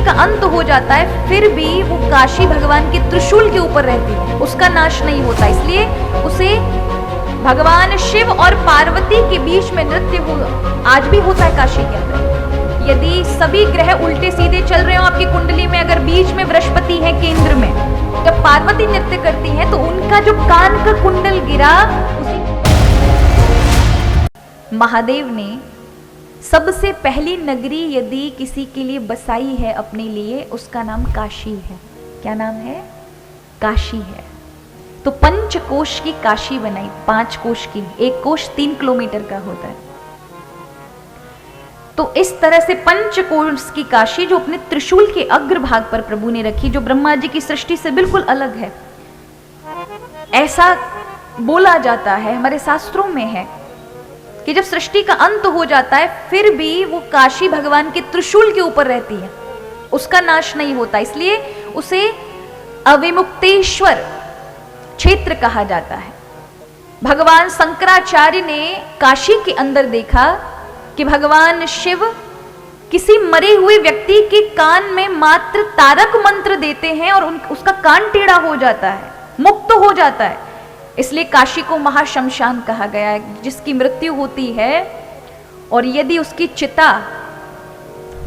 का अंत हो जाता है फिर भी वो काशी भगवान के त्रिशूल के ऊपर रहती है, उसका नाश नहीं होता। इसलिए उसे भगवान शिव और पार्वती के बीच में नृत्य आज भी होता है काशी के अंदर। यदि सभी ग्रह उल्टे सीधे चल रहे हो आपकी कुंडली में, अगर बीच में बृहस्पति है केंद्र में, जब पार्वती नृत्य करती है तो उनका जो कान का कुंडल गिरा, उसी महादेव ने सबसे पहली नगरी यदि किसी के लिए बसाई है अपने लिए, उसका नाम काशी है। क्या नाम है? काशी है। तो पंचकोश की काशी बनाई, 5 कोश की। एक कोश 3 किलोमीटर का होता है। तो इस तरह से पंचकोश की काशी जो अपने त्रिशूल के अग्रभाग पर प्रभु ने रखी, जो ब्रह्मा जी की सृष्टि से बिल्कुल अलग है। ऐसा बोला जाता है, हमारे शास्त्रों में है कि जब सृष्टि का अंत हो जाता है फिर भी वो काशी भगवान के त्रिशूल के ऊपर रहती है, उसका नाश नहीं होता। इसलिए उसे अविमुक्तेश्वर क्षेत्र कहा जाता है। भगवान शंकराचार्य ने काशी के अंदर देखा कि भगवान शिव किसी मरे हुए व्यक्ति के कान में मात्र तारक मंत्र देते हैं और उसका कान टेढ़ा हो जाता है, मुक्त हो जाता है। इसलिए काशी को महाशमशान कहा गया है। जिसकी मृत्यु होती है और यदि उसकी चिता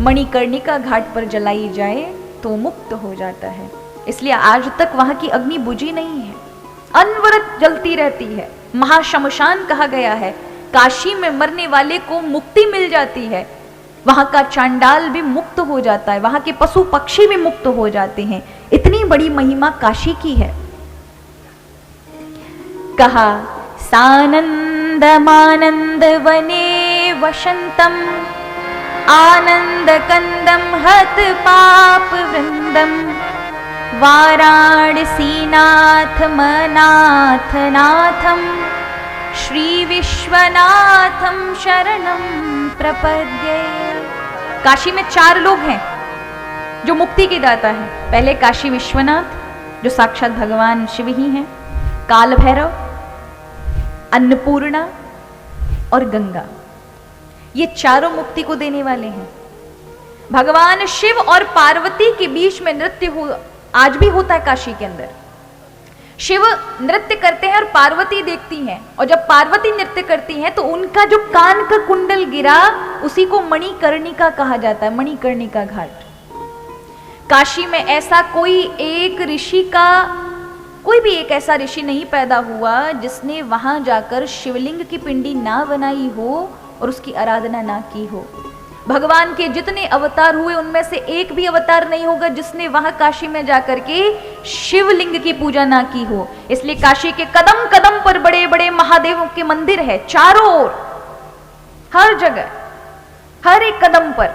मणिकर्णिका घाट पर जलाई जाए तो मुक्त हो जाता है। इसलिए आज तक वहां की अग्नि बुझी नहीं है, अनवरत जलती रहती है। महाशमशान कहा गया है। काशी में मरने वाले को मुक्ति मिल जाती है, वहां का चांडाल भी मुक्त हो जाता है, वहां के पशु पक्षी भी मुक्त हो जाते हैं। इतनी बड़ी महिमा काशी की है। कहा सानंदमानंद वने वसंतम आनंद कंदम हत पाप वृंदम वाराणसीनाथ मनाथ नाथम श्री विश्वनाथम शरणम प्रपद्ये। काशी में 4 लोग हैं जो मुक्ति के दाता हैं। पहले काशी विश्वनाथ जो साक्षात भगवान शिव ही हैं, काल भैरव, अन्नपूर्णा और गंगा, ये चारों मुक्ति को देने वाले हैं। भगवान शिव और पार्वती के बीच में नृत्य आज भी होता है काशी के अंदर। शिव नृत्य करते हैं और पार्वती देखती हैं, और जब पार्वती नृत्य करती हैं तो उनका जो कान का कुंडल गिरा, उसी को मणिकर्णिका कहा जाता है, मणिकर्णिका घाट। काशी में ऐसा कोई एक ऋषि का, कोई भी एक ऐसा ऋषि नहीं पैदा हुआ जिसने वहां जाकर शिवलिंग की पिंडी ना बनाई हो और उसकी आराधना ना की हो। भगवान के जितने अवतार हुए उनमें से एक भी अवतार नहीं होगा जिसने वहां काशी में जाकर के शिवलिंग की पूजा ना की हो। इसलिए काशी के कदम कदम पर बड़े बड़े महादेवों के मंदिर है, चारों ओर, हर जगह, हर एक कदम पर।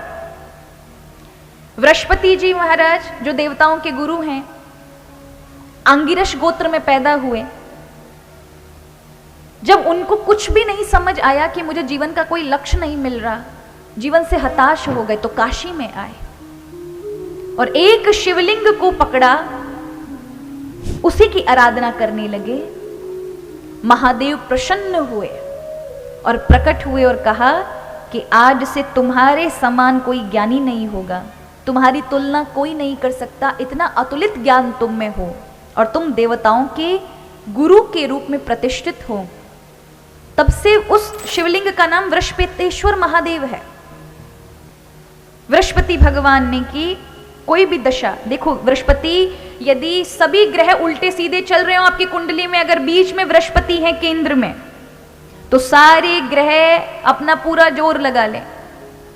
बृहस्पति जी महाराज जो देवताओं के गुरु हैं, अंगिरस गोत्र में पैदा हुए। जब उनको कुछ भी नहीं समझ आया कि मुझे जीवन का कोई लक्ष्य नहीं मिल रहा, जीवन से हताश हो गए, तो काशी में आए और एक शिवलिंग को पकड़ा, उसी की आराधना करने लगे। महादेव प्रसन्न हुए और प्रकट हुए और कहा कि आज से तुम्हारे समान कोई ज्ञानी नहीं होगा, तुम्हारी तुलना कोई नहीं कर सकता, इतना अतुलित ज्ञान तुम में हो और तुम देवताओं के गुरु के रूप में प्रतिष्ठित हो। तब से उस शिवलिंग का नाम बृहस्पतेश्वर महादेव है। बृहस्पति भगवान ने की कोई भी दशा, देखो बृहस्पति, यदि सभी ग्रह उल्टे सीधे चल रहे हो आपकी कुंडली में, अगर बीच में बृहस्पति है केंद्र में, तो सारे ग्रह अपना पूरा जोर लगा लें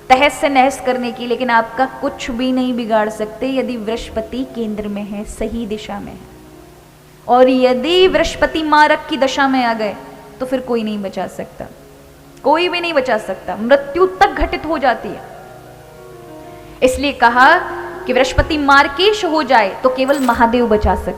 तहस से नहस करने की, लेकिन आपका कुछ भी नहीं बिगाड़ सकते यदि बृहस्पति केंद्र में है, सही दिशा में है। और यदि बृहस्पति मारक की दशा में आ गए तो फिर कोई नहीं बचा सकता, कोई भी नहीं बचा सकता, मृत्यु तक घटित हो जाती है। इसलिए कहा कि बृहस्पति मार्केश हो जाए तो केवल महादेव बचा सकते।